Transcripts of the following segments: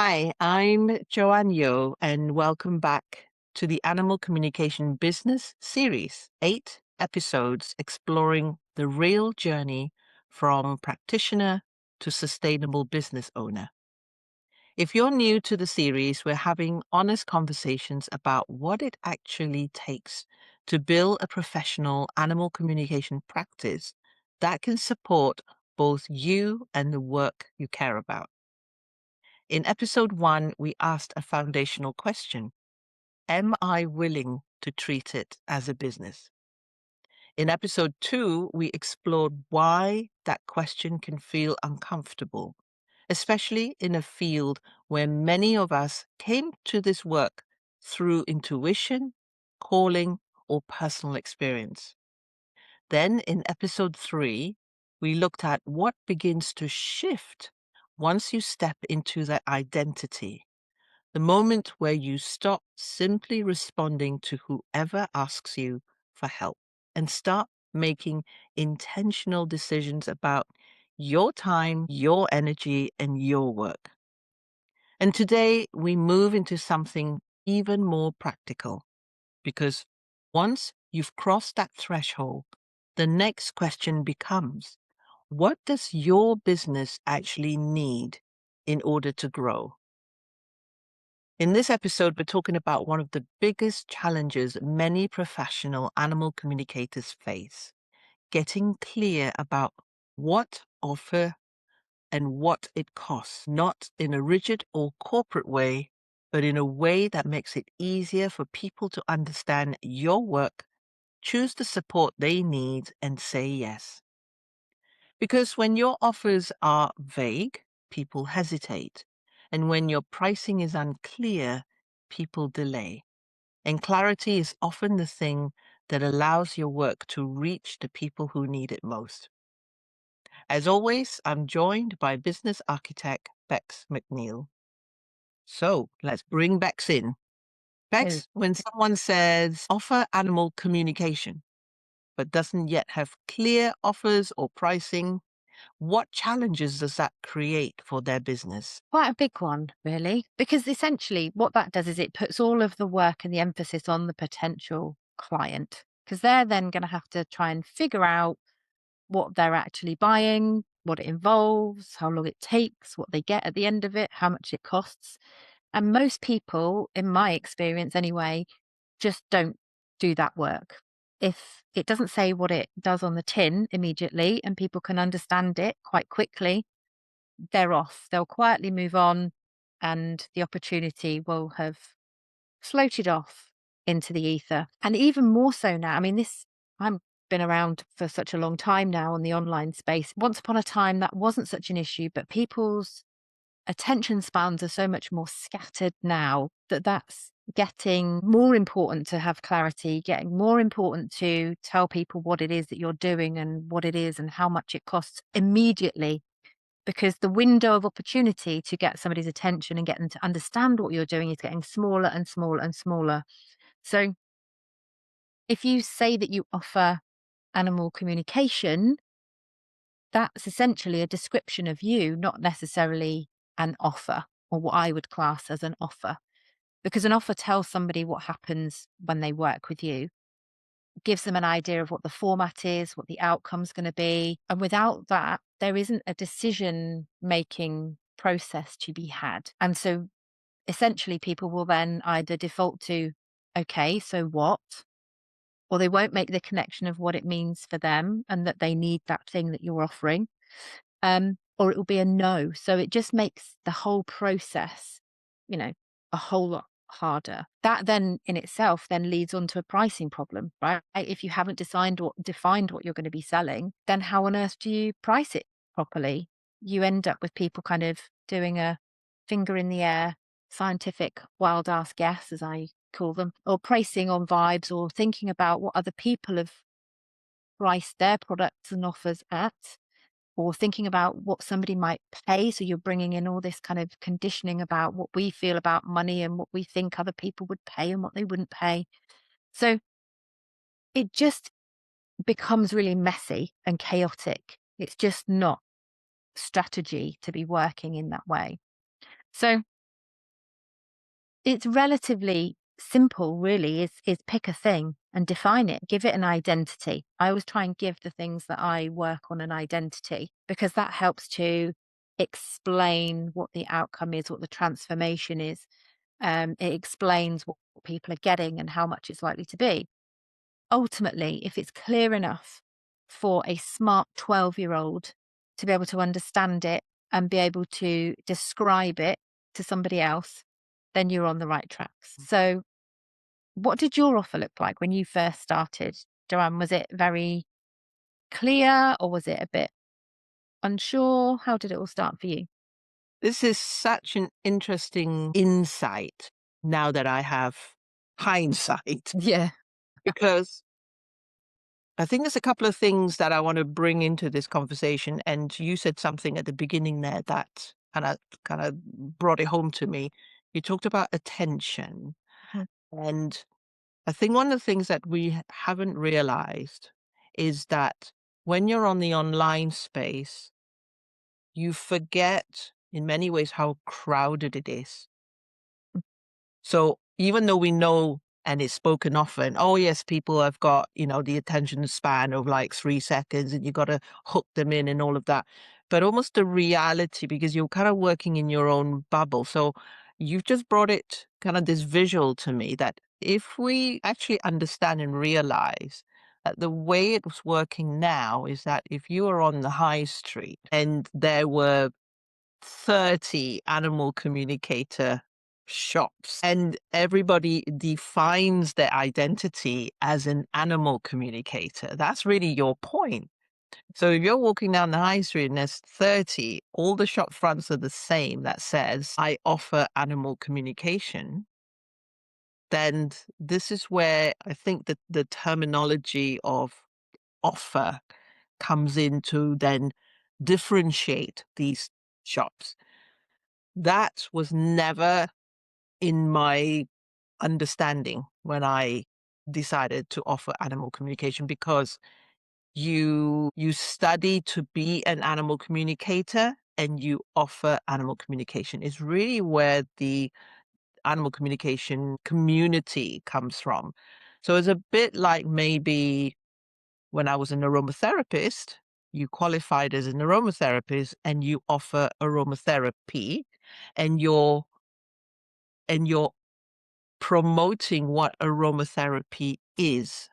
Hi, I'm Joanne and welcome back to the Animal Communication Business Series, 8 episodes exploring the real journey from practitioner to sustainable business owner. If you're new to the series, we're having honest conversations about what it actually takes to build a professional animal communication practice that can support both you and the work you care about. In episode 1, we asked a foundational question. Am I willing to treat it as a business? In episode 2, we explored why that question can feel uncomfortable, especially in a field where many of us came to this work through intuition, calling, or personal experience. Then in episode 3, we looked at what begins to shift once you step into that identity. The moment where you stop simply responding to whoever asks you for help and start making intentional decisions about your time, your energy, and your work. And today we move into something even more practical because once you've crossed that threshold, the next question becomes, what does your business actually need in order to grow? In this episode, we're talking about one of the biggest challenges many professional animal communicators face, getting clear about what offer and what it costs, not in a rigid or corporate way, but in a way that makes it easier for people to understand your work, choose the support they need, and say yes. Because when your offers are vague, people hesitate. And when your pricing is unclear, people delay. And clarity is often the thing that allows your work to reach the people who need it most. As always, I'm joined by business architect Becs McNeill. So let's bring Becs in. Oh, Becs, when someone says offer animal communication, but doesn't yet have clear offers or pricing, what challenges does that create for their business? quite a big one, really, because essentially what that does is it puts all of the work and the emphasis on the potential client because they're then going to have to try and figure out what they're actually buying, what it involves, how long it takes, what they get at the end of it, how much it costs. And most people, in my experience anyway, just don't do that work. If it doesn't say what it does on the tin immediately and people can understand it quite quickly, they're off. They'll quietly move on and the opportunity will have floated off into the ether. And even more so now, I mean, I'm been around for such a long time now on the online space. Once upon a time, that wasn't such an issue, but people's attention spans are so much more scattered now that that's getting more important to have clarity, getting more important to tell people what it is that you're doing and what it is and how much it costs immediately, because the window of opportunity to get somebody's attention and get them to understand what you're doing is getting smaller and smaller and smaller. So if you say that you offer animal communication, that's essentially a description of you, not necessarily an offer or what I would class as an offer. Because an offer tells somebody what happens when they work with you, gives them an idea of what the format is, what the outcome's going to be. And without that, there isn't a decision making process to be had. And so essentially, people will then either default to, okay, so what? Or they won't make the connection of what it means for them and that they need that thing that you're offering. Or it will be a no. So it just makes the whole process, you know, a whole lot harder. That then in itself then leads on to a pricing problem, right? If you haven't defined what you're going to be selling, then how on earth do you price it properly? You end up with people kind of doing a finger in the air, scientific wild ass guess, as I call them, or pricing on vibes or thinking about what other people have priced their products and offers at, or thinking about what somebody might pay. So you're bringing in all this kind of conditioning about what we feel about money and what we think other people would pay and what they wouldn't pay. So it just becomes really messy and chaotic. It's just not strategy to be working in that way. So It's relatively simple, really, is pick a thing and define it, give it an identity. I always try and give the things that I work on an identity because that helps to explain what the outcome is, what the transformation is. It explains what people are getting and how much it's likely to be. Ultimately, if it's clear enough for a smart 12-year-old to be able to understand it and be able to describe it to somebody else, then you're on the right tracks. So, what did your offer look like when you first started, Joanne? Was it very clear or was it a bit unsure? How did it all start for you? This is such an interesting insight now that I have hindsight, Yeah. because I think there's a couple of things that I want to bring into this conversation. And you said something at the beginning there that kind of brought it home to me. You talked about attention. Mhm. And I think one of the things that we haven't realized is that when you're on the online space, you forget in many ways how crowded it is. So even though we know and it's spoken often, oh yes, people have got, the attention span of like 3 seconds and you got to hook them in and all of that. But almost the reality, because you're kind of working in your own bubble. So you've just brought it kind of this visual to me that if we actually understand and realize that the way it was working now is that if you are on the high street and there were 30 animal communicator shops, and everybody defines their identity as an animal communicator. That's really your point. So if you're walking down the high street and there's 30, all the shop fronts are the same that says, I offer animal communication, then this is where I think that the terminology of offer comes in to then differentiate these shops. That was never in my understanding when I decided to offer animal communication, because you study to be an animal communicator and you offer animal communication is really where the animal communication community comes from. So it's a bit like maybe when I was an aromatherapist, you qualified as an aromatherapist and you offer aromatherapy, and you're promoting what aromatherapy is.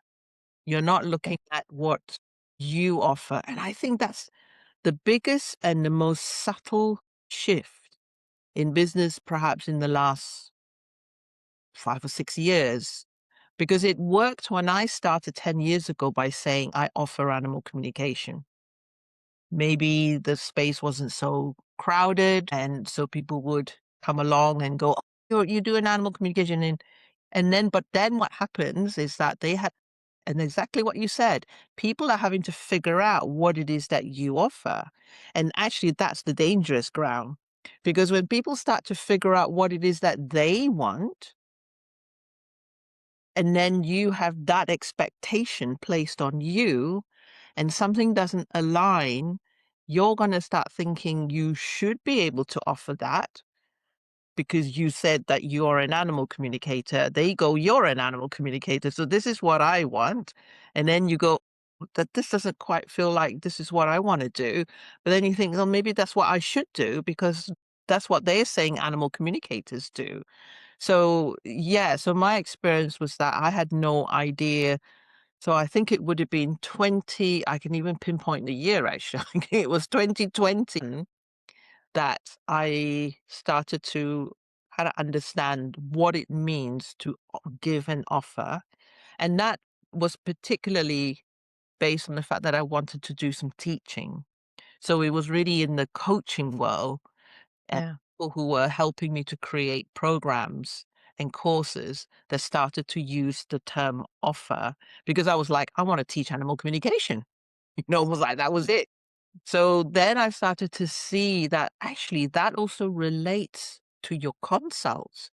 You're not looking at what you offer. And I think that's the biggest and the most subtle shift in business, perhaps in the last 5 or 6 years, because it worked when I started 10 years ago by saying I offer animal communication. Maybe the space wasn't so crowded, and so people would come along and go, "Oh, you do an animal communication." But then what happens is that they had, and exactly what you said, people are having to figure out what it is that you offer. And actually, that's the dangerous ground. Because when people start to figure out what it is that they want, and then you have that expectation placed on you, and something doesn't align, you're going to start thinking you should be able to offer that because you said that you're an animal communicator. They go, you're an animal communicator, so this is what I want. And then you go, that this doesn't quite feel like this is what I want to do. But then you think, well, maybe that's what I should do because that's what they're saying animal communicators do. So, yeah, so my experience was that I had no idea. So I think it would have been 20, I can even pinpoint the year actually. I think it was 2020 that I started to kind of understand what it means to give an offer. And that was particularly based on the fact that I wanted to do some teaching. So it was really in the coaching world, and Yeah. people who were helping me to create programs and courses that started to use the term offer, because I was like, I want to teach animal communication. It was like that was it. So then I started to see that actually that also relates to your consults,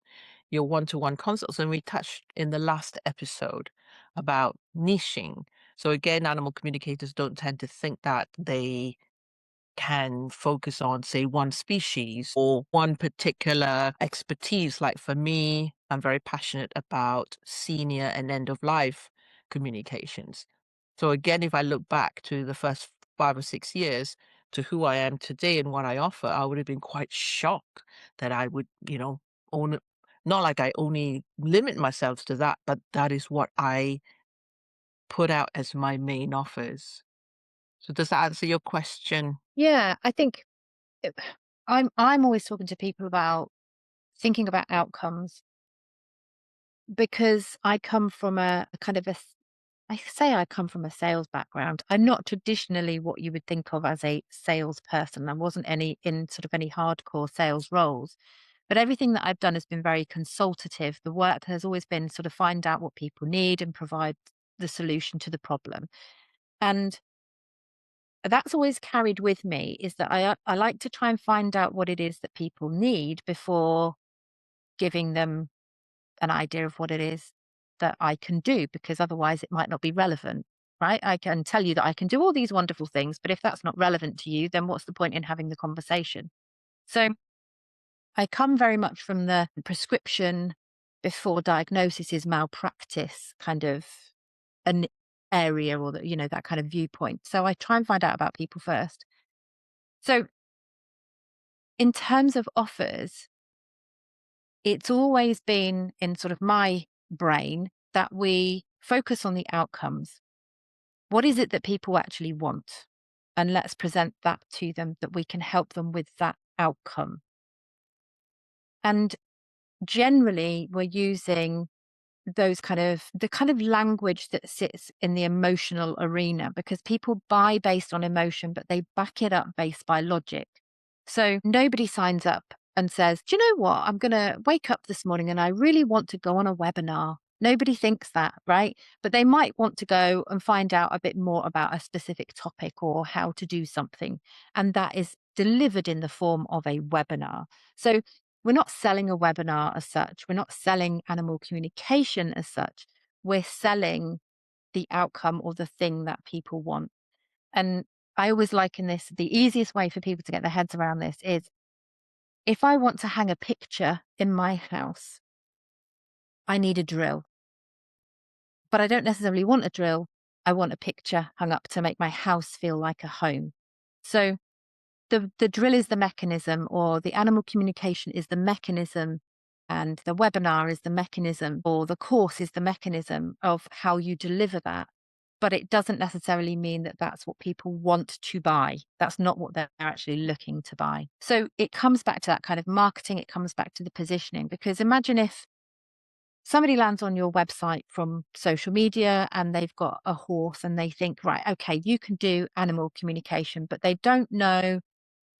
your one-to-one consults. And we touched in the last episode about niching. So again, animal communicators don't tend to think that they can focus on, say, one species or one particular expertise. Like for me, I'm very passionate about senior and end of life communications. So again, if I look back to the first 5 or 6 years to who I am today and what I offer, I would have been quite shocked that I would, own, not like I only limit myself to that, but that is what I put out as my main offers. So does that answer your question? Yeah, I think it I'm always talking to people about thinking about outcomes because I come from a kind of I say I come from a sales background. I'm not traditionally what you would think of as a salesperson. I wasn't any in sort of any hardcore sales roles, but everything that I've done has been very consultative. The work has always been sort of find out what people need and provide the solution to the problem. And that's always carried with me is that I like to try and find out what it is that people need before giving them an idea of what it is that I can do, because otherwise it might not be relevant, right? I can tell you that I can do all these wonderful things, but if that's not relevant to you, then what's the point in having the conversation? So I come very much from the prescription before diagnosis is malpractice kind of an area, or that, that kind of viewpoint. So I try and find out about people first. So in terms of offers, it's always been in sort of my brain that we focus on the outcomes. What is it that people actually want? And let's present that to them that we can help them with that outcome. And generally, we're using the kind of language that sits in the emotional arena, because people buy based on emotion, but they back it up based by logic. So nobody signs up and says, "Do you know what? I'm going to wake up this morning and I really want to go on a webinar." Nobody thinks that, right? But they might want to go and find out a bit more about a specific topic or how to do something. And that is delivered in the form of a webinar. So we're not selling a webinar as such. We're not selling animal communication as such. We're selling the outcome or the thing that people want. And I always liken this, the easiest way for people to get their heads around this is, if I want to hang a picture in my house, I need a drill, but I don't necessarily want a drill. I want a picture hung up to make my house feel like a home. So the drill is the mechanism, or the animal communication is the mechanism, and the webinar is the mechanism, or the course is the mechanism of how you deliver that. But it doesn't necessarily mean that that's what people want to buy. That's not what they're actually looking to buy. So it comes back to that kind of marketing. It comes back to the positioning, because imagine if somebody lands on your website from social media and they've got a horse and they think, right, okay, you can do animal communication, but they don't know,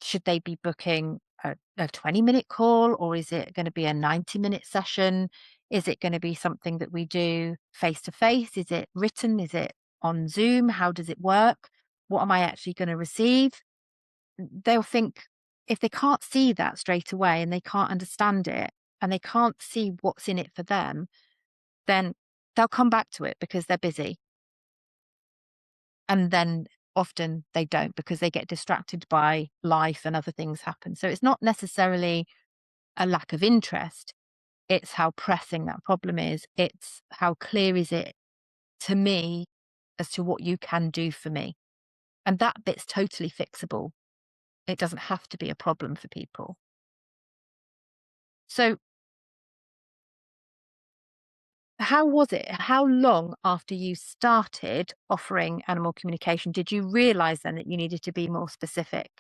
should they be booking a 20-minute call, or is it going to be a 90-minute session? Is it going to be something that we do face to face? Is it written? Is it on Zoom? How does it work? What am I actually going to receive? They'll think, if they can't see that straight away and they can't understand it and they can't see what's in it for them, then they'll come back to it because they're busy. And then often they don't, because they get distracted by life and other things happen. So it's not necessarily a lack of interest. It's how pressing that problem is. It's how clear is it to me as to what you can do for me. And that bit's totally fixable. It doesn't have to be a problem for people. So how was it? How long after you started offering animal communication did you realize then that you needed to be more specific?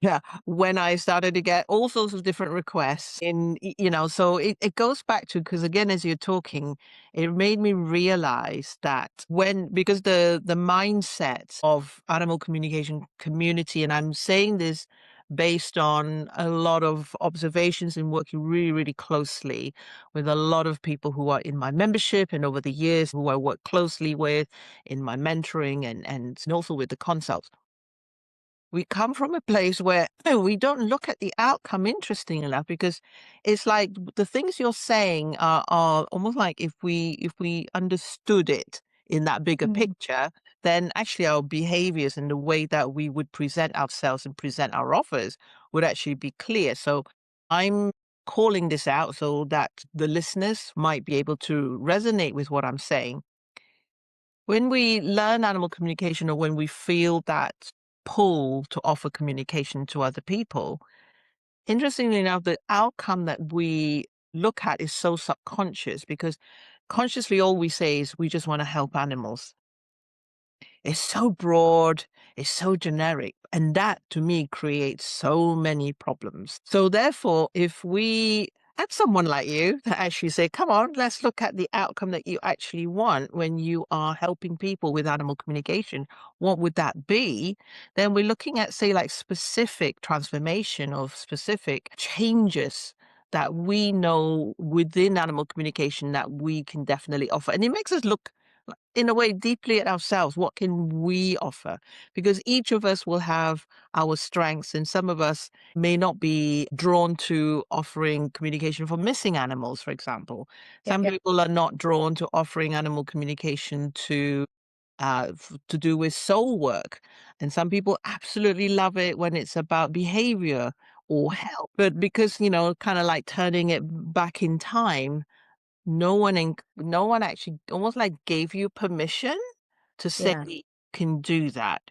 Yeah, when I started to get all sorts of different requests so it goes back to, because again, as you're talking, it made me realize that because the mindset of animal communication community, and I'm saying this based on a lot of observations and working really, really closely with a lot of people who are in my membership and over the years who I work closely with in my mentoring and also with the consults. We come from a place where we don't look at the outcome interesting enough, because it's like the things you're saying are almost like, if we understood it in that bigger Mm, picture, then actually our behaviors and the way that we would present ourselves and present our offers would actually be clear. So I'm calling this out so that the listeners might be able to resonate with what I'm saying. When we learn animal communication or when we feel that pull to offer communication to other people, interestingly enough, the outcome that we look at is so subconscious because consciously all we say is we just want to help animals. It's so broad, it's so generic, and that to me creates so many problems. So therefore, if we had someone like you that actually say, come on, let's look at the outcome that you actually want when you are helping people with animal communication, what would that be? Then we're looking at, say, like specific transformation of specific changes that we know within animal communication that we can definitely offer. And it makes us look in a way deeply at ourselves. What can we offer? Because each of us will have our strengths, and some of us may not be drawn to offering communication for missing animals, for example. Yeah. Some people are not drawn to offering animal communication to do with soul work, and some people absolutely love it when it's about behavior or Mhm. help. But because kind of like turning it back in time, no one actually almost like gave you permission to say Yeah. you can do that.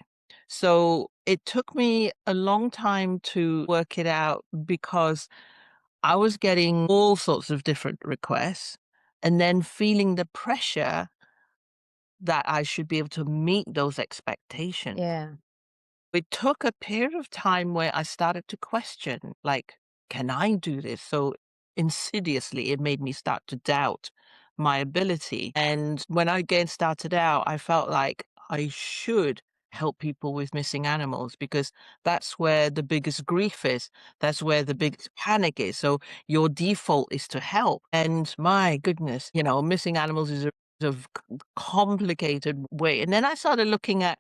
So it took me a long time to work it out because I was getting all sorts of different requests and then feeling the pressure that I should be able to meet those expectations. Yeah. It took a period of time where I started to question, like, can I do this? So insidiously, it made me start to doubt my ability. And when I again started out, I felt like I should help people with missing animals because that's where the biggest grief is. That's where the biggest panic is. So your default is to help. And my goodness, missing animals is a complicated way. And then I started looking at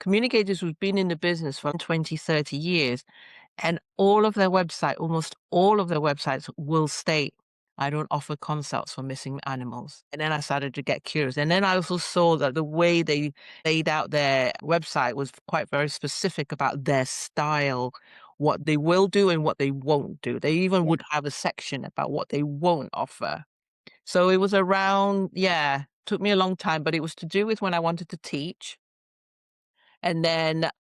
communicators who've been in the business for 20, 30 years, and almost all of their websites will state, I don't offer consults for missing animals. And then I started to get curious. And then I also saw that the way they laid out their website was quite very specific about their style, what they will do and what they won't do. They even Yeah. would have a section about what they won't offer. So it was around, yeah, took me a long time, but it was to do with when I wanted to teach. And then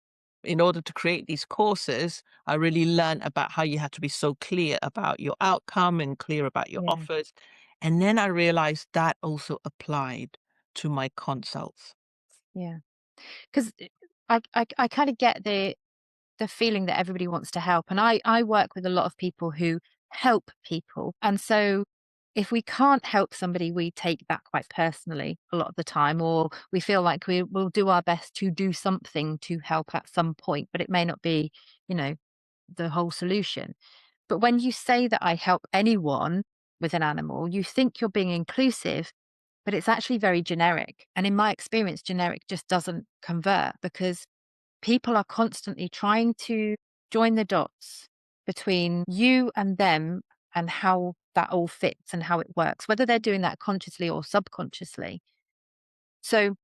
in order to create these courses, I really learned about how you had to be so clear about your outcome and clear about your Yeah. offers. And then I realized that also applied to my consults. Yeah. 'Cause I kinda get the feeling that everybody wants to help, and I work with a lot of people who help people, and so if we can't help somebody, we take that quite personally a lot of the time, or we feel like we'll do our best to do something to help at some point, but it may not be, you know, the whole solution. But when you say that I help anyone with an animal, you think you're being inclusive, but it's actually very generic. And in my experience, generic just doesn't convert because people are constantly trying to join the dots between you and them and how that all fits and how it works, whether they're doing that consciously or subconsciously. So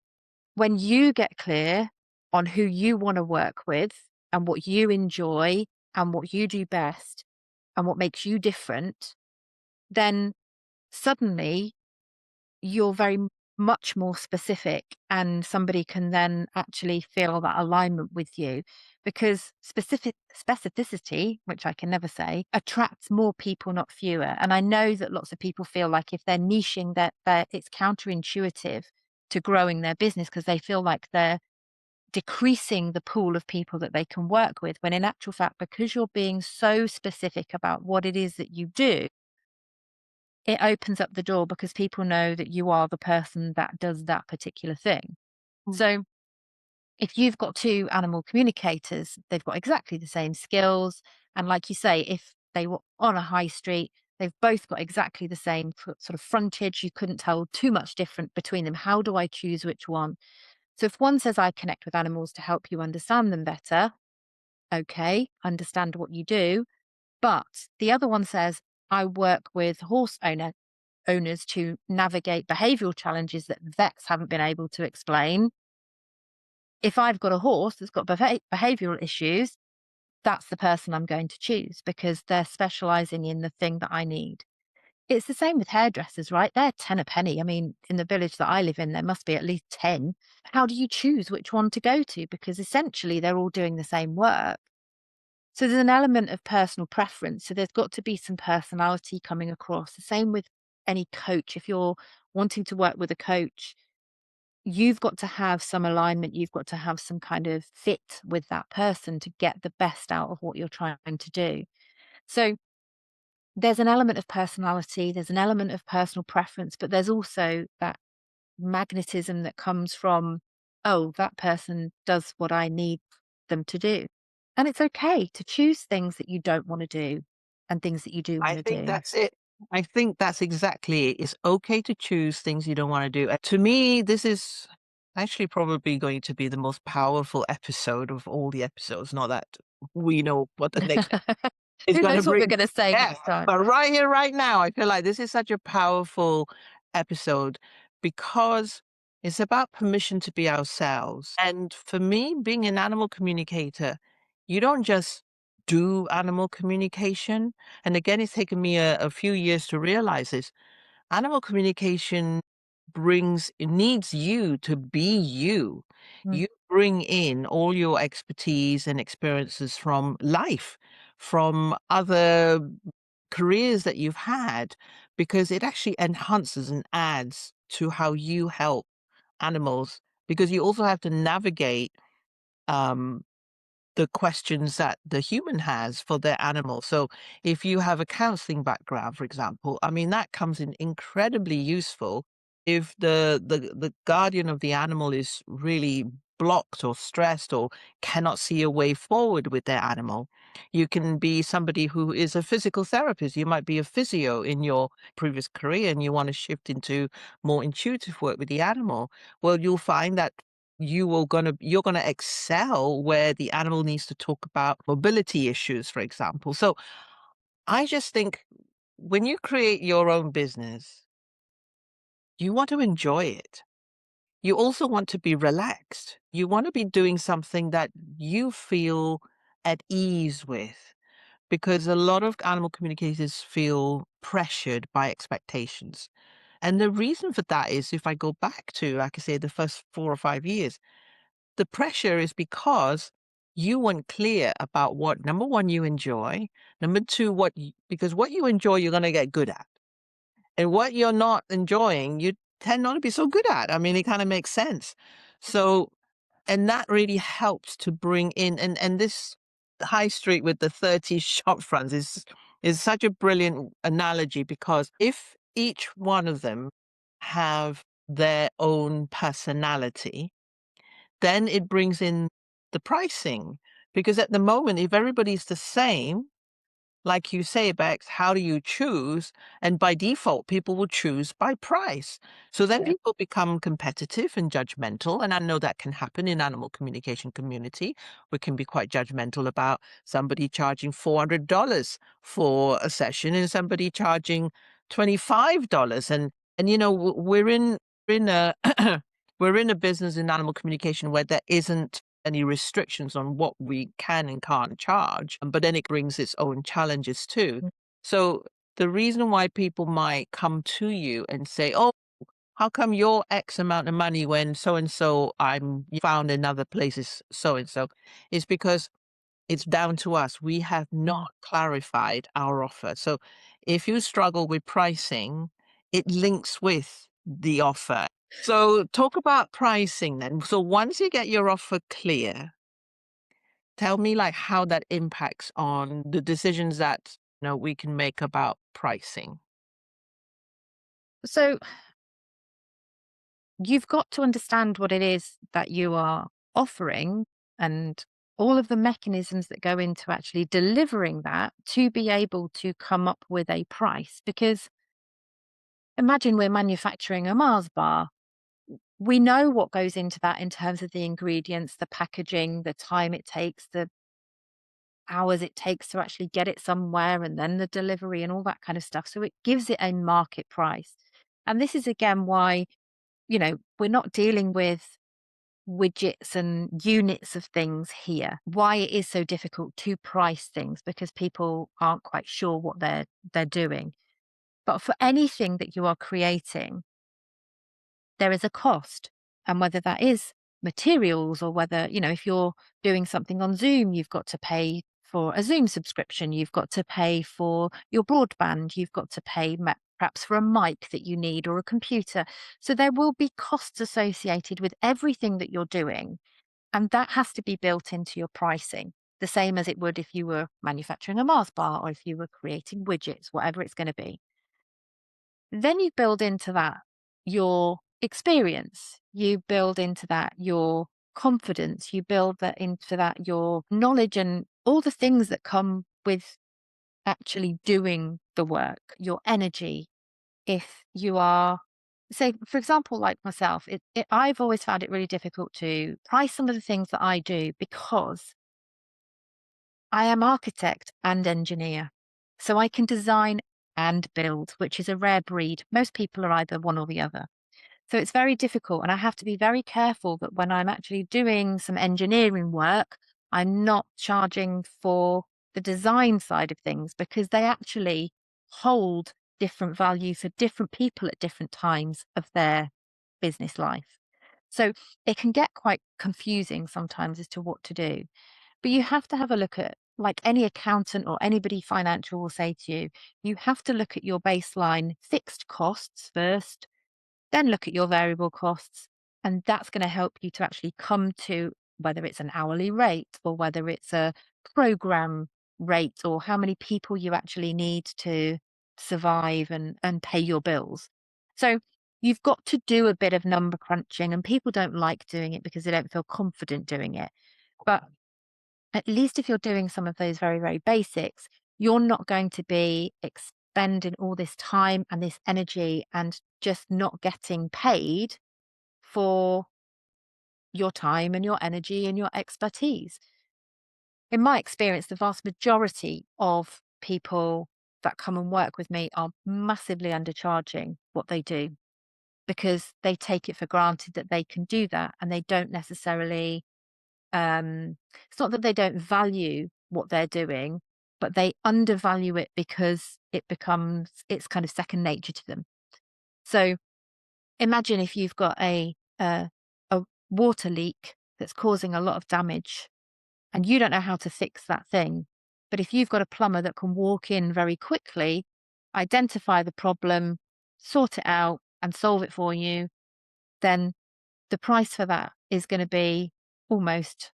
when you get clear on who you want to work with and what you enjoy and what you do best and what makes you different, then suddenly you're much more specific and somebody can then actually feel that alignment with you because specificity, which I can never say, attracts more people, not fewer. And I know that lots of people feel like if they're niching that it's counterintuitive to growing their business because they feel like they're decreasing the pool of people that they can work with, when in actual fact, because you're being so specific about what it is that you do, it opens up the door because people know that you are the person that does that particular thing. Mm. So if you've got two animal communicators, they've got exactly the same skills. And like you say, if they were on a high street, they've both got exactly the same sort of frontage. You couldn't tell too much different between them. How do I choose which one? So if one says, I connect with animals to help you understand them better, okay, understand what you do. But the other one says, I work with owners to navigate behavioral challenges that vets haven't been able to explain. If I've got a horse that's got behavioral issues, that's the person I'm going to choose because they're specializing in the thing that I need. It's the same with hairdressers, right? They're 10 a penny. I mean, in the village that I live in, there must be at least 10. How do you choose which one to go to? Because essentially they're all doing the same work. So there's an element of personal preference. So there's got to be some personality coming across. The same with any coach. If you're wanting to work with a coach, you've got to have some alignment. You've got to have some kind of fit with that person to get the best out of what you're trying to do. So there's an element of personality, there's an element of personal preference, but there's also that magnetism that comes from, oh, that person does what I need them to do. And it's okay to choose things that you don't want to do and things that you do want I to think do. that's it. I think that's exactly it. It's okay to choose things you don't want to do. To me, this is actually probably going to be the most powerful episode of all the episodes. Not that we know what the next is Who going to knows what we're bring. going to say Yeah, next time? but right here, right now, I feel like this is such a powerful episode because it's about permission to be ourselves. And for me, being an animal communicator, you don't just do animal communication. And again, it's taken me a few years to realize this. Animal communication it needs you to be you. Mm. You bring in all your expertise and experiences from life, from other careers that you've had, because it actually enhances and adds to how you help animals, because you also have to navigate um, the questions that the human has for their animal. So if you have a counseling background, for example, I mean, that comes in incredibly useful if the guardian of the animal is really blocked or stressed or cannot see a way forward with their animal. You can be somebody who is a physical therapist. You might be a physio in your previous career and you want to shift into more intuitive work with the animal. Well, you'll find that you're gonna excel where the animal needs to talk about mobility issues, for example. So I just think when you create your own business, you want to enjoy it. You also want to be relaxed. You want to be doing something that you feel at ease with, because a lot of animal communicators feel pressured by expectations. And the reason for that is if I go back to, like I say, the first 4 or 5 years, the pressure is because you weren't clear about what, number one, you enjoy, number two, because what you enjoy, you're going to get good at. And what you're not enjoying, you tend not to be so good at. I mean, it kind of makes sense. So, and that really helps to bring in, and this high street with the 30 shop fronts is such a brilliant analogy, because if each one of them have their own personality, then it brings in the pricing. Because at the moment, if everybody's the same, like you say, Bex, how do you choose? And by default, people will choose by price. So then people become competitive and judgmental. And I know that can happen in animal communication community. We can be quite judgmental about somebody charging $400 for a session and somebody charging $25. And we're in a we're in a business in animal communication where there isn't any restrictions on what we can and can't charge, but then it brings its own challenges too. Mm. So the reason why people might come to you and say, "Oh, how come you're X amount of money when so and so I'm found in other places so and so," is because it's down to us. We have Mm. not clarified our offer. So if you struggle with pricing, it links with the offer. So talk about pricing then. So once you get your offer clear, tell me like how that impacts on the decisions that we can make about pricing. So you've got to understand what it is that you are offering and all of the mechanisms that go into actually delivering that to be able to come up with a price. Because imagine we're manufacturing a Mars bar. We know what goes into that in terms of the ingredients, the packaging, the time it takes, the hours it takes to actually get it somewhere, and then the delivery and all that kind of stuff. So it gives it a market price. And this is again why, we're not dealing with widgets and units of things here, why it is so difficult to price things because people aren't quite sure what they're doing. But for anything that you are creating, there is a cost. And whether that is materials or whether, if you're doing something on Zoom, you've got to pay for a Zoom subscription, you've got to pay for your broadband, you've got to pay perhaps for a mic that you need or a computer. So there will be costs associated with everything that you're doing. And that has to be built into your pricing, the same as it would if you were manufacturing a Mars bar or if you were creating widgets, whatever it's going to be. Then you build into that your experience, you build into that your confidence, you build that into that your knowledge and all the things that come with actually doing the work, your energy. If you are, say, for example, like myself, I've always found it really difficult to price some of the things that I do because I am architect and engineer. So I can design and build, which is a rare breed. Most people are either one or the other. So it's very difficult. And I have to be very careful that when I'm actually doing some engineering work, I'm not charging for the design side of things because they actually hold different values for different people at different times of their business life. So it can get quite confusing sometimes as to what to do. But you have to have a look at, like any accountant or anybody financial will say to you, you have to look at your baseline fixed costs first, then look at your variable costs. And that's going to help you to actually come to whether it's an hourly rate or whether it's a program rate or how many people you actually need to survive and pay your bills. So you've got to do a bit of number crunching, and people don't like doing it because they don't feel confident doing it. But at least if you're doing some of those very, very basics, you're not going to be expending all this time and this energy and just not getting paid for your time and your energy and your expertise. In my experience, the vast majority of people that come and work with me are massively undercharging what they do because they take it for granted that they can do that and they don't necessarily it's not that they don't value what they're doing, but they undervalue it because it's kind of second nature to them. So imagine if you've got a water leak that's causing a lot of damage and you don't know how to fix that thing. But if you've got a plumber that can walk in very quickly, identify the problem, sort it out and solve it for you, then the price for that is going to be almost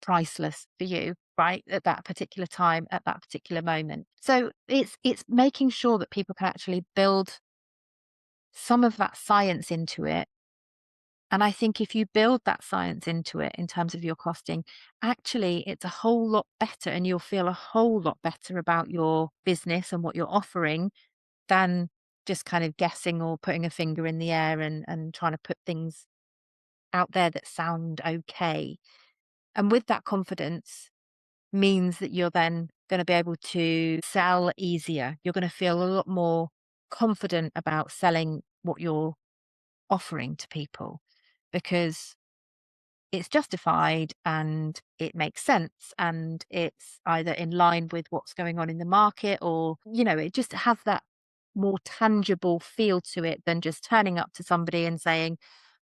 priceless for you, right? At that particular time, at that particular moment. So it's making sure that people can actually build some of that science into it. And I think if you build that science into it in terms of your costing, actually it's a whole lot better and you'll feel a whole lot better about your business and what you're offering than just kind of guessing or putting a finger in the air and trying to put things out there that sound okay. And with that confidence, means that you're then going to be able to sell easier. You're going to feel a lot more confident about selling what you're offering to people because it's justified and it makes sense and it's either in line with what's going on in the market or, it just has that more tangible feel to it than just turning up to somebody and saying,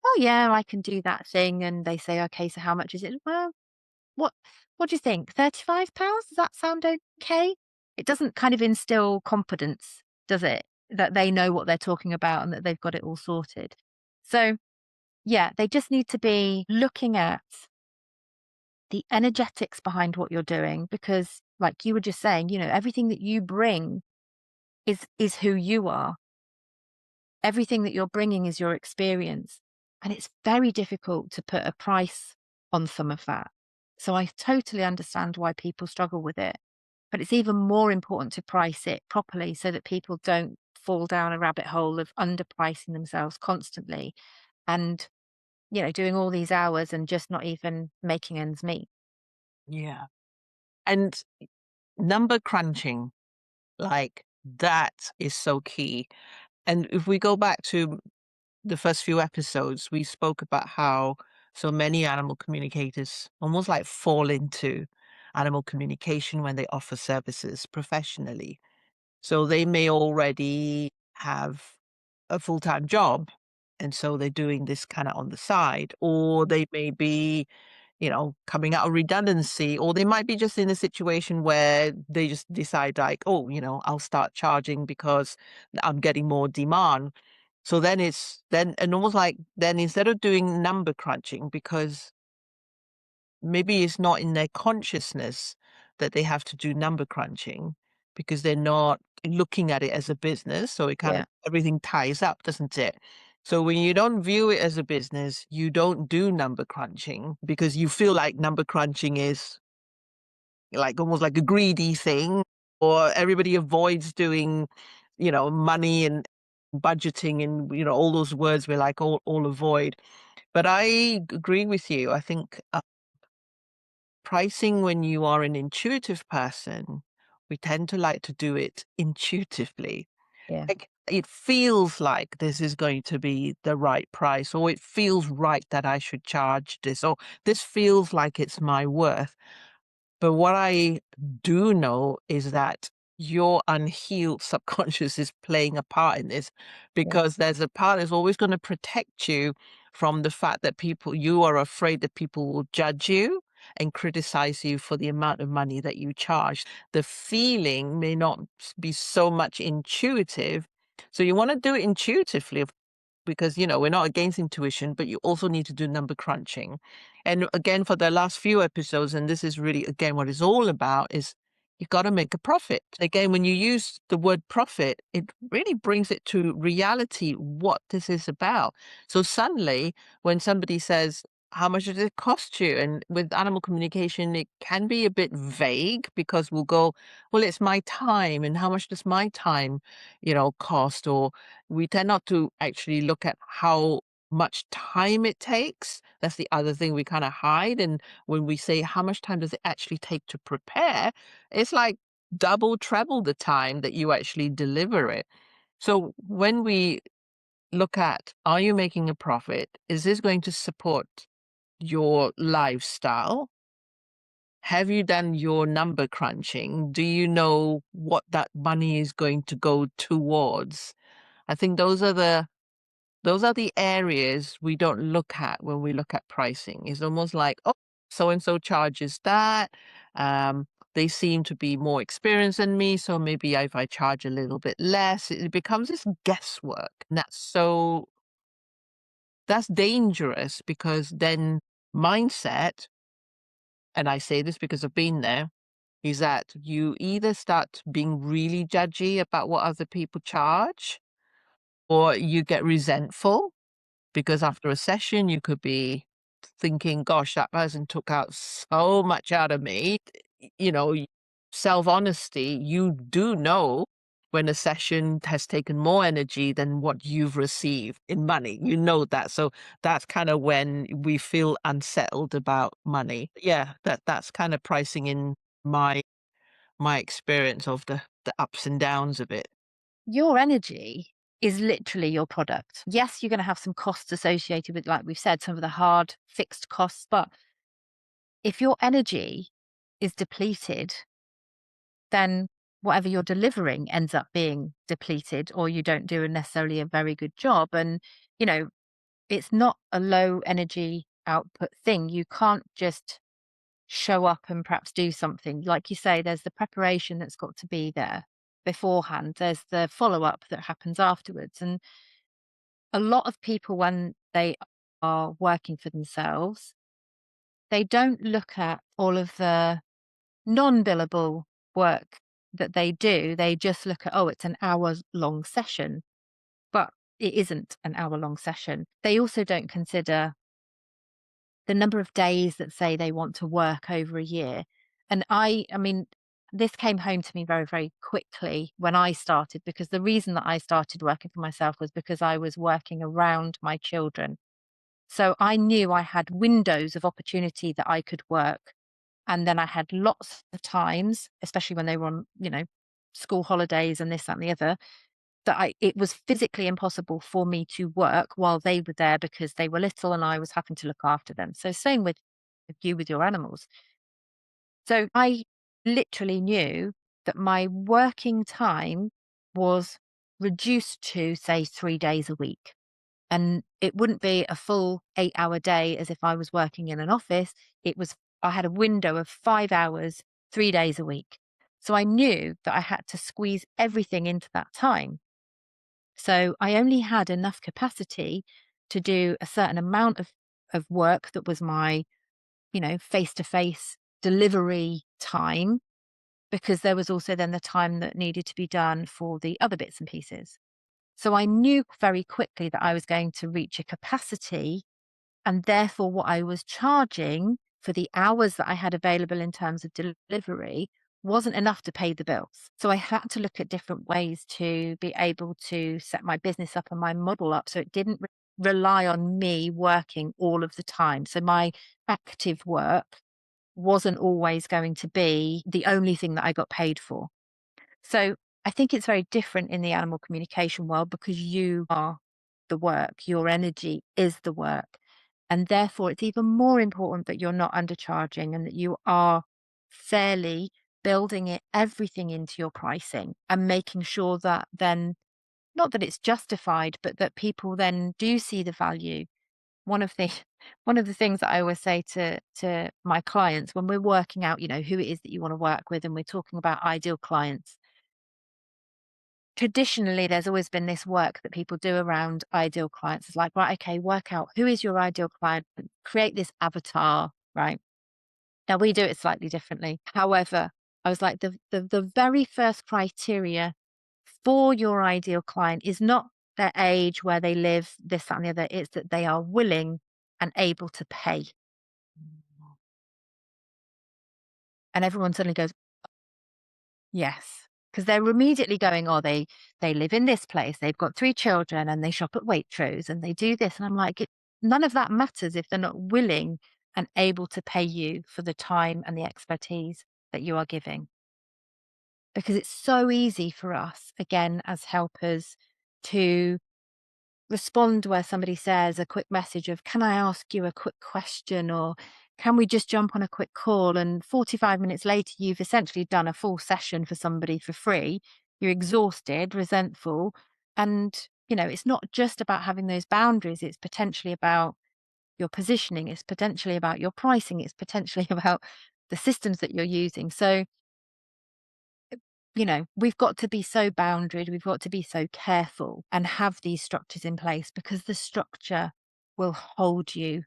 oh, yeah, I can do that thing. And they say, okay, so how much is it? Well, what what do you think? £35? Does that sound okay? It doesn't kind of instill confidence, does it? That they know what they're talking about and that they've got it all sorted. So, yeah, they just need to be looking at the energetics behind what you're doing because like you were just saying, everything that you bring is who you are. Everything that you're bringing is your experience. And it's very difficult to put a price on some of that. So I totally understand why people struggle with it. But it's even more important to price it properly so that people don't fall down a rabbit hole of underpricing themselves constantly and, doing all these hours and just not even making ends meet. Yeah. And number crunching, like that is so key. And if we go back to the first few episodes, we spoke about how So many animal communicators almost like fall into animal communication when they offer services professionally. So they may already have a full-time job, and so they're doing this kind of on the side, or they may be, coming out of redundancy, or they might be just in a situation where they just decide like, oh, I'll start charging because I'm getting more demand. So then and almost like then instead of doing number crunching, because maybe it's not in their consciousness that they have to do number crunching because they're not looking at it as a business. So it kind of Yeah. everything ties up, doesn't it? So when you don't view it as a business, you don't do number crunching because you feel like number crunching is like almost like a greedy thing, or everybody avoids doing, money and budgeting and, all those words we're like all avoid. But I agree with you. I think pricing when you are an intuitive person, we tend to like to do it intuitively. Yeah. Like it feels like this is going to be the right price, or it feels right that I should charge this, or this feels like it's my worth. But what I do know is that your unhealed subconscious is playing a part in this, Yeah. because there's a part that's always going to protect you from the fact that you are afraid that people will judge you and criticize you for the amount of money that you charge. The feeling may not be so much intuitive. So you want to do it intuitively, because we're not against intuition, but you also need to do number crunching. And again, for the last few episodes, and this is really again what it's all about, is you got to make a profit. Again, when you use the word profit, it really brings it to reality what this is about. So suddenly when somebody says, how much does it cost you? And with animal communication, it can be a bit vague, because we'll go, well, it's my time, and how much does my time, cost? Or we tend not to actually look at how much time it takes. That's the other thing we kind of hide. And when we say how much time does it actually take to prepare, it's like double, treble the time that you actually deliver it. So when we look at, are you making a profit? Is this going to support your lifestyle? Have you done your number crunching? Do you know what that money is going to go towards? I think those are the areas we don't look at when we look at pricing. It's almost like, oh, so and so charges that. They seem to be more experienced than me, so maybe if I charge a little bit less, it becomes this guesswork. And that's dangerous, because then mindset, and I say this because I've been there, is that you either start being really judgy about what other people charge, or you get resentful. Because after a session, you could be thinking, gosh, that person took out so much out of me. Self-honesty, you do know when a session has taken more energy than what you've received in money. You know that. So that's kind of when we feel unsettled about money. Yeah, that's kind of pricing in my experience of the ups and downs of it. Your energy is literally your product. Yes, you're going to have some costs associated with, like we've said, some of the hard fixed costs. But if your energy is depleted, then whatever you're delivering ends up being depleted, or you don't do necessarily a very good job. And, you know, it's not a low energy output thing. You can't just show up and perhaps do something. Like you say, there's the preparation that's got to be there beforehand, there's the follow up that happens afterwards. And a lot of people, when they are working for themselves, they don't look at all of the non billable work that they do. They just look at, oh, it's an hour long session, but it isn't an hour long session. They also don't consider the number of days that say they want to work over a year. And I mean, this came home to me very, very quickly when I started, because the reason that I started working for myself was because I was working around my children. So I knew I had windows of opportunity that I could work. And then I had lots of times, especially when they were on, school holidays and this, that, and the other, that it was physically impossible for me to work while they were there because they were little and I was having to look after them. So same with you with your animals. So I literally knew that my working time was reduced to, say, 3 days a week. And it wouldn't be a full 8-hour day as if I was working in an office. It was, I had a window of 5 hours, 3 days a week. So I knew that I had to squeeze everything into that time. So I only had enough capacity to do a certain amount of work that was my, face to face delivery time, because there was also then the time that needed to be done for the other bits and pieces. So I knew very quickly that I was going to reach a capacity, and therefore what I was charging for the hours that I had available in terms of delivery wasn't enough to pay the bills. So I had to look at different ways to be able to set my business up and my model up so it didn't rely on me working all of the time. So my active work wasn't always going to be the only thing that I got paid for. So I think it's very different in the animal communication world because you are the work, your energy is the work. And therefore, it's even more important that you're not undercharging and that you are fairly building everything into your pricing and making sure that then, not that it's justified, but that people then do see the value. One of the one of the things that I always say to my clients when we're working out, who it is that you want to work with, and we're talking about ideal clients, traditionally, there's always been this work that people do around ideal clients. It's like, right, okay, work out who is your ideal client, create this avatar, right? Now we do it slightly differently. However, I was like, the very first criteria for your ideal client is not their age, where they live, this, that, and the other. It's that they are willing and able to pay. And everyone suddenly goes, yes, because they're immediately going, "Oh, they live in this place, they've got 3 children, and they shop at Waitrose, and they do this," and I'm like, none of that matters if they're not willing and able to pay you for the time and the expertise that you are giving. Because it's so easy for us, again, as helpers, to respond where somebody says a quick message of, "Can I ask you a quick question?" or "Can we just jump on a quick call?" And 45 minutes later, you've essentially done a full session for somebody for free. You're exhausted, resentful. And, it's not just about having those boundaries. It's potentially about your positioning. It's potentially about your pricing. It's potentially about the systems that you're using. So, we've got to be so boundaried, we've got to be so careful and have these structures in place because the structure will hold you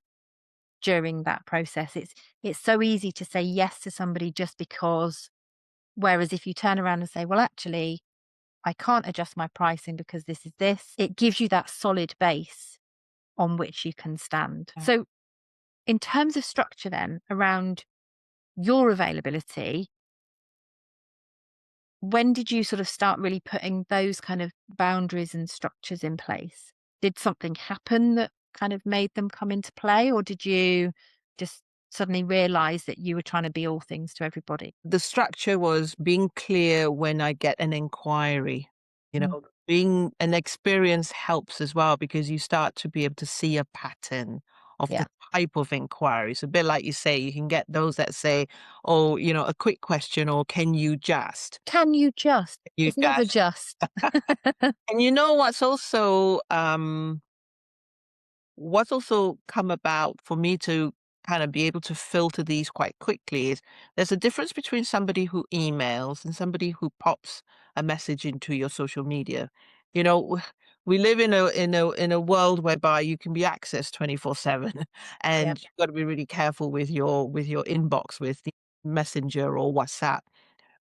during that process. It's so easy to say yes to somebody just because, whereas if you turn around and say, well, actually, I can't adjust my pricing because this is this, it gives you that solid base on which you can stand. Yeah. So in terms of structure then around your availability, when did you sort of start really putting those kind of boundaries and structures in place? Did something happen that kind of made them come into play, or did you just suddenly realize that you were trying to be all things to everybody? The structure was being clear when I get an inquiry. Mm. Being an experience helps as well because you start to be able to see a pattern of Yeah. the type of inquiries. A bit like you say, you can get those that say, "Oh, a quick question," or "Can you just?" Can you just? You It's never just. just. And you know what's also come about for me to kind of be able to filter these quite quickly is there's a difference between somebody who emails and somebody who pops a message into your social media. You know, we live in a world whereby you can be accessed 24/7 Yep. and you've got to be really careful with your inbox with the messenger or WhatsApp.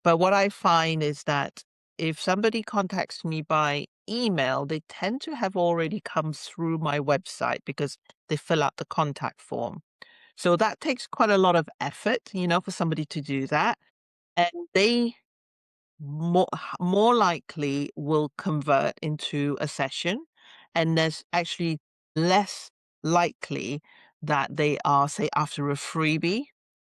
But what I find is that if somebody contacts me by email, they tend to have already come through my website because they fill out the contact form. So that takes quite a lot of effort, for somebody to do that. And they more likely will convert into a session. And there's actually less likely that they are, say, after a freebie.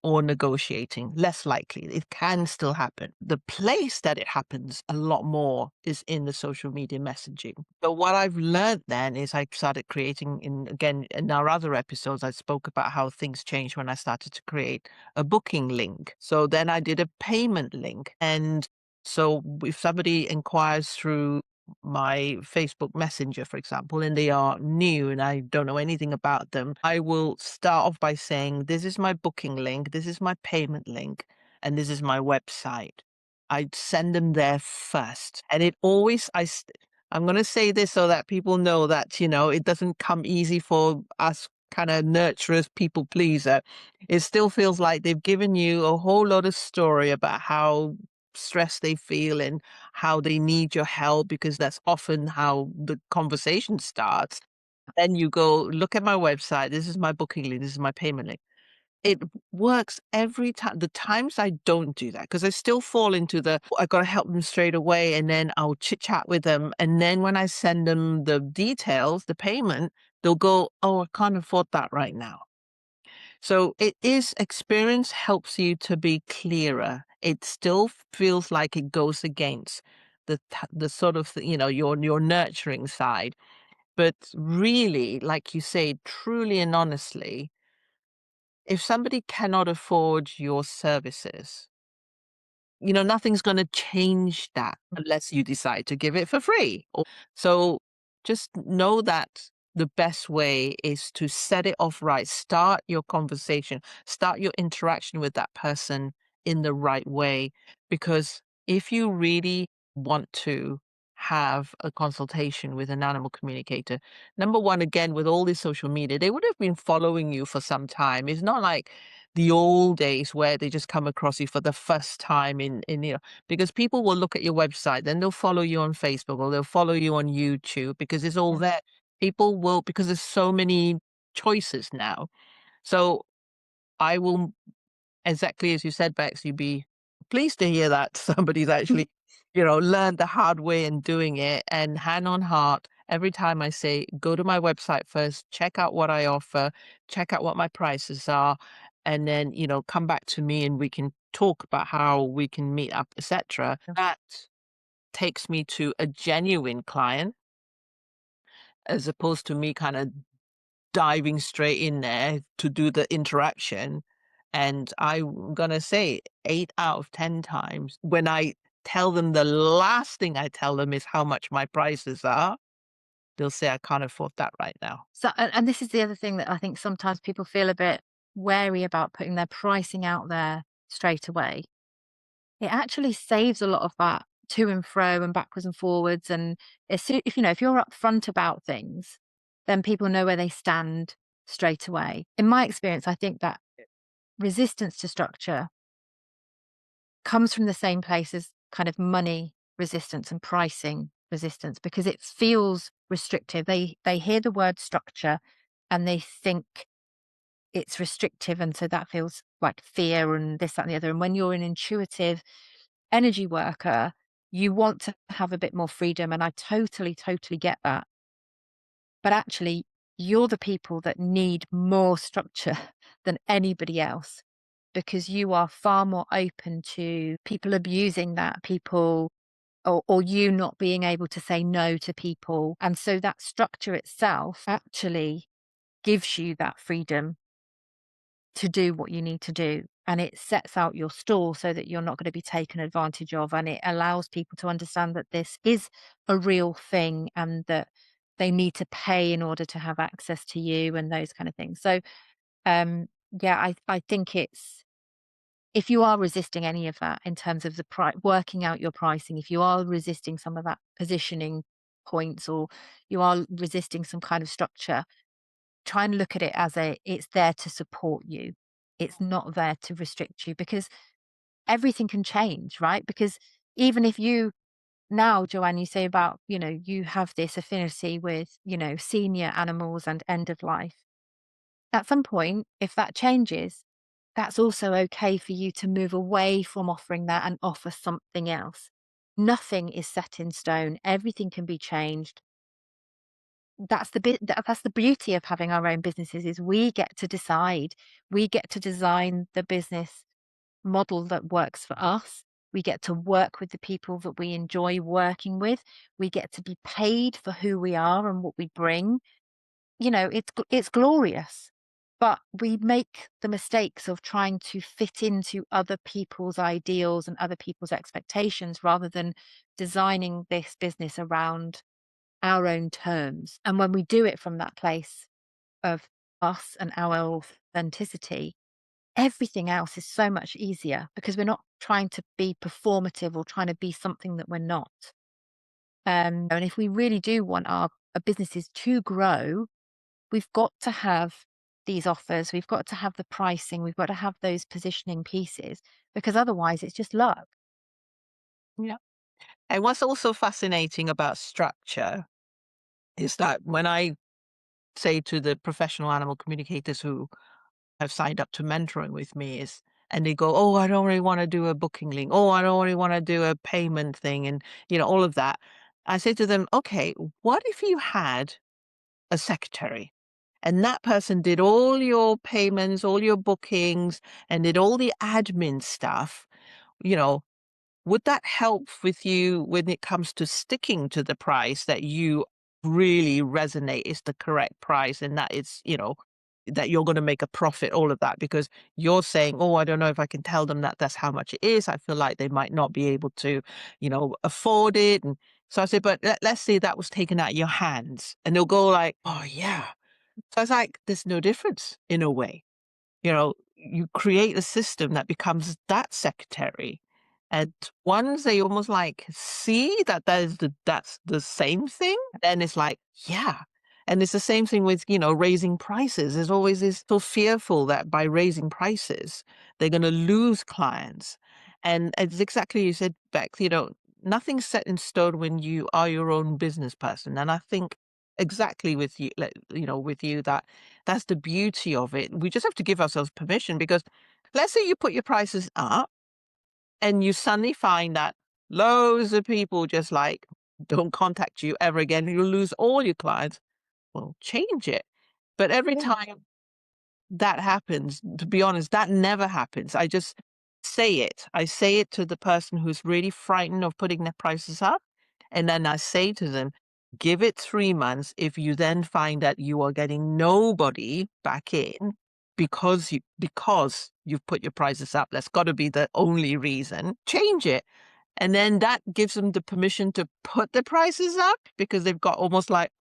or negotiating, less likely. It can still happen. The place that it happens a lot more is in the social media messaging. So what I've learned then is I started creating again, in our other episodes, I spoke about how things changed when I started to create a booking link. So then I did a payment link. And so if somebody inquires through my Facebook Messenger, for example, and they are new and I don't know anything about them, I will start off by saying, this is my booking link, this is my payment link, and this is my website. I'd send them there first. And it always, I'm going to say this so that people know that, it doesn't come easy for us kind of nurturers, people pleaser. It still feels like they've given you a whole lot of story about how stressed they feel and how they need your help, because that's often how the conversation starts. Then you go, look at my website. This is my booking link. This is my payment link. It works every time. The times I don't do that, because I still fall into I got to help them straight away. And then I'll chit chat with them. And then when I send them the details, the payment, they'll go, oh, I can't afford that right now. So it is, experience helps you to be clearer. It still feels like it goes against the sort of, your nurturing side. But really, like you say, truly and honestly, if somebody cannot afford your services, nothing's going to change that unless you decide to give it for free. So just know that the best way is to set it off right. Start your conversation, start your interaction with that person in the right way. Because if you really want to have a consultation with an animal communicator, number one, again, with all this social media, they would have been following you for some time. It's not like the old days where they just come across you for the first time because people will look at your website, then they'll follow you on Facebook or they'll follow you on YouTube because it's all Yeah. there. People will, because there's so many choices now. So I will, exactly as you said, Bex, you'd be pleased to hear that somebody's actually, learned the hard way in doing it. And hand on heart, every time I say, go to my website first, check out what I offer, check out what my prices are, and then, come back to me and we can talk about how we can meet up, etc. That takes me to a genuine client as opposed to me kind of diving straight in there to do the interaction. And I'm gonna say 8 out of 10 times when I tell them, the last thing I tell them is how much my prices are, they'll say, "I can't afford that right now." So, and this is the other thing that I think sometimes people feel a bit wary about putting their pricing out there straight away. It actually saves a lot of that to and fro and backwards and forwards. And if you're upfront about things, then people know where they stand straight away. In my experience, I think that resistance to structure comes from the same place as kind of money resistance and pricing resistance, because it feels restrictive. They hear the word structure and they think it's restrictive, and so that feels like fear and this, that, and the other. And when you're an intuitive energy worker, you want to have a bit more freedom, and I totally, totally get that. But actually, you're the people that need more structure than anybody else, because you are far more open to people abusing that, people or you not being able to say no to people. And so that structure itself actually gives you that freedom to do what you need to do. And it sets out your stall so that you're not going to be taken advantage of. And it allows people to understand that this is a real thing and that they need to pay in order to have access to you and those kind of things. So, yeah, I think it's, if you are resisting any of that in terms of the working out your pricing, if you are resisting some of that positioning points, or you are resisting some kind of structure, try and look at it as it's there to support you. It's not there to restrict you, because everything can change, right? Because even if you now, Joanne, you say about, you have this affinity with, senior animals and end of life. At some point, if that changes, that's also okay for you to move away from offering that and offer something else. Nothing is set in stone. Everything can be changed. that's the beauty of having our own businesses is we get to decide. We get to design the business model that works for us. We get to work with the people that we enjoy working with. We get to be paid for who we are and what we bring. It's glorious. But we make the mistakes of trying to fit into other people's ideals and other people's expectations rather than designing this business around our own terms. And when we do it from that place of us and our authenticity, everything else is so much easier because we're not trying to be performative or trying to be something that we're not. And if we really do want our businesses to grow, we've got to have these offers, we've got to have the pricing, we've got to have those positioning pieces because otherwise it's just luck. Yeah. And what's also fascinating about structure is that when I say to the professional animal communicators who have signed up to mentoring with me is, and they go, "Oh, I don't really want to do a booking link. Oh, I don't really want to do a payment thing," and all of that. I say to them, "Okay, what if you had a secretary, and that person did all your payments, all your bookings, and did all the admin stuff? You know, would that help with you when it comes to sticking to the price that you really resonate is the correct price and that it's, that you're going to make a profit, all of that? Because you're saying, oh, I don't know if I can tell them that that's how much it is. I feel like they might not be able to, afford it. And so I said, but let's say that was taken out of your hands and they'll go like, oh, yeah. So I was like, there's no difference in a way. You create a system that becomes that secretary. And once they almost like see that that's the same thing, then it's like, yeah. And it's the same thing with, raising prices. There's always this so fearful that by raising prices, they're going to lose clients. And it's exactly you said, Beck, nothing's set in stone when you are your own business person. And I think exactly with you, like, with you that that's the beauty of it. We just have to give ourselves permission because let's say you put your prices up and you suddenly find that loads of people just like don't contact you ever again. You'll lose all your clients. Well, change it. But every Yeah. time that happens, to be honest, that never happens. I just say it. I say it to the person who's really frightened of putting their prices up. And then I say to them, give it 3 months. If you then find that you are getting nobody back in because you've put your prices up, that's got to be the only reason, change it. And then that gives them the permission to put the prices up because they've got almost like,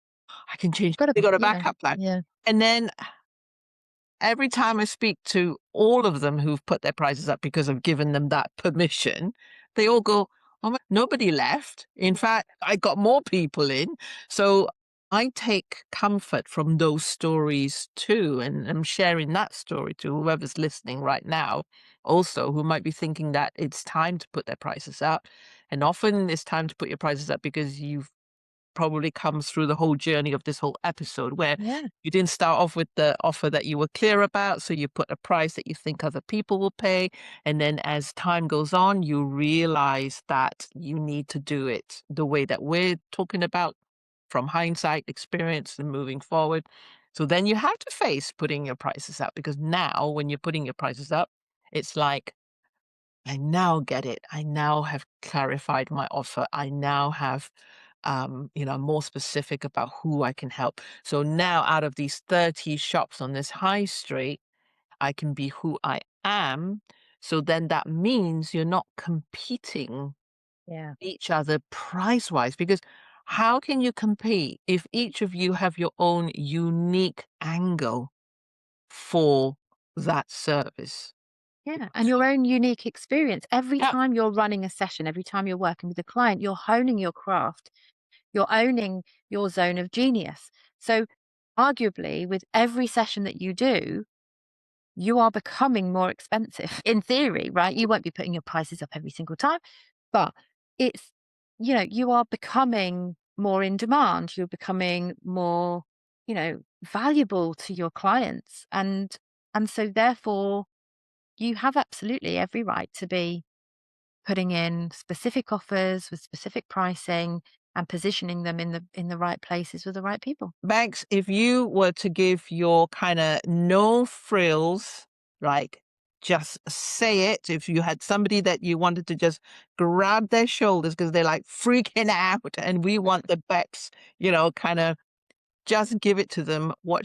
I can change. Got to, They got a yeah, backup plan. yeah. And then every time I speak to all of them who've put their prices up because I've given them that permission, they all go, "Oh my, nobody left. In fact, I got more people in." So I take comfort from those stories too. And I'm sharing that story to whoever's listening right now, also, who might be thinking that it's time to put their prices up. And often it's time to put your prices up because you've probably comes through the whole journey of this whole episode where Yeah. you didn't start off with the offer that you were clear about, so you put a price that you think other people will pay, and then as time goes on, you realize that you need to do it the way that we're talking about from hindsight, experience, and moving forward. So then you have to face putting your prices up because now when you're putting your prices up, it's like I now get it. I now have clarified my offer. I now have, more specific about who I can help. So now out of these 30 shops on this high street, I can be who I am. So then that means you're not competing Yeah. each other price wise because how can you compete if each of you have your own unique angle for that service? Yeah, and your own unique experience. Every Yeah. time you're running a session, every time you're working with a client, you're honing your craft, you're owning your zone of genius. So, arguably, with every session that you do, you are becoming more expensive in theory, right? You won't be putting your prices up every single time, but it's, you are becoming more in demand. You're becoming more, valuable to your clients. And so therefore you have absolutely every right to be putting in specific offers with specific pricing and positioning them in the right places with the right people. Banks, if you were to give your kinda no frills, like, just say it, if you had somebody that you wanted to just grab their shoulders because 'cause they're, like, freaking out and we want the Becs, kinda just give it to them, what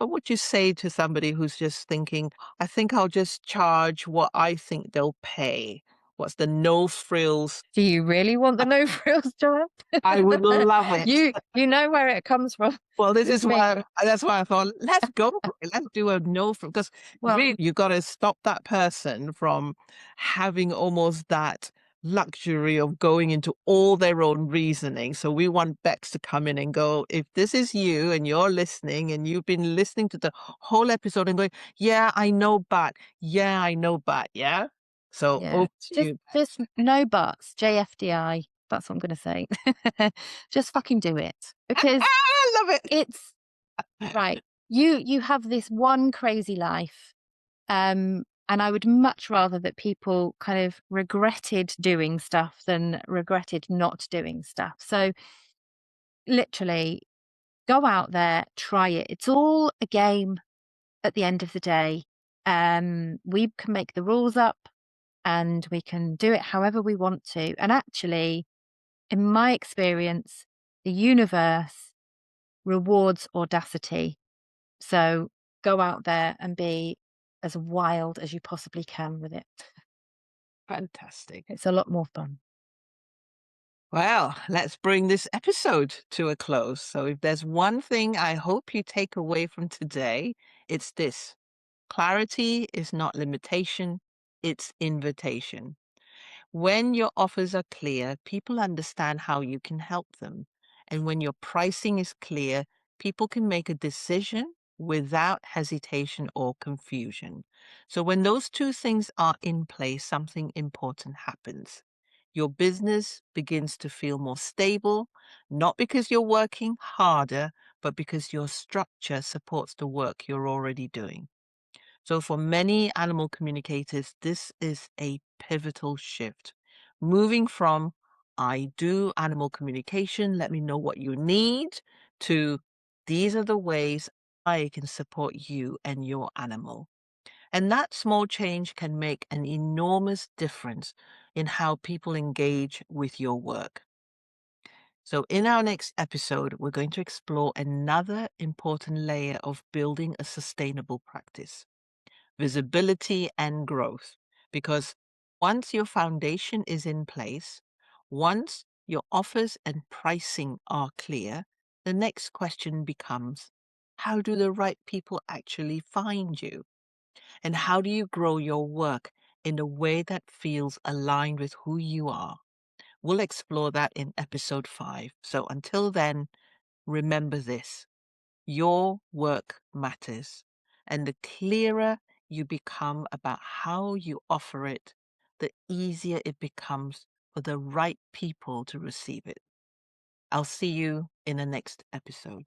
would you say to somebody who's just thinking, "I think I'll just charge what I think they'll pay." What's the no frills? Do you really want the no frills, Joanne? I would love it. You know where it comes from. Well, this It's is me. why that's why I thought, "Let's go for it. Let's do a no from," because Well, really, you gotta stop that person from having almost that luxury of going into all their own reasoning. So we want Bex to come in and go, "If this is you and you're listening and you've been listening to the whole episode and going, 'Yeah, I know, but. Yeah, I know, but.' Yeah? So yeah, over to you, just Bex." no buts, JFDI. That's what I'm gonna say. Just fucking do it because I love it. it's right. You have this one crazy life, and I would much rather that people kind of regretted doing stuff than regretted not doing stuff. So literally go out there, try it. It's all a game at the end of the day. We can make the rules up and we can do it however we want to. And actually, in my experience, the universe rewards audacity. So go out there and be as wild as you possibly can with it. Fantastic. It's a lot more fun. Well, let's bring this episode to a close. So, if there's one thing I hope you take away from today, it's this: clarity is not limitation, it's invitation. When your offers are clear, people understand how you can help them. And when your pricing is clear, people can make a decision without hesitation or confusion. So when those two things are in place, something important happens. Your business begins to feel more stable, not because you're working harder, but because your structure supports the work you're already doing. So, for many animal communicators, this is a pivotal shift. Moving from, "I do animal communication, let me know what you need," to, "These are the ways I can support you and your animal." And that small change can make an enormous difference in how people engage with your work. So, in our next episode, we're going to explore another important layer of building a sustainable practice: visibility and growth. Because once your foundation is in place, once your offers and pricing are clear, the next question becomes, how do the right people actually find you? And how do you grow your work in a way that feels aligned with who you are? We'll explore that in episode 5. So until then, remember this: your work matters. And the clearer you become about how you offer it, the easier it becomes for the right people to receive it. I'll see you in the next episode.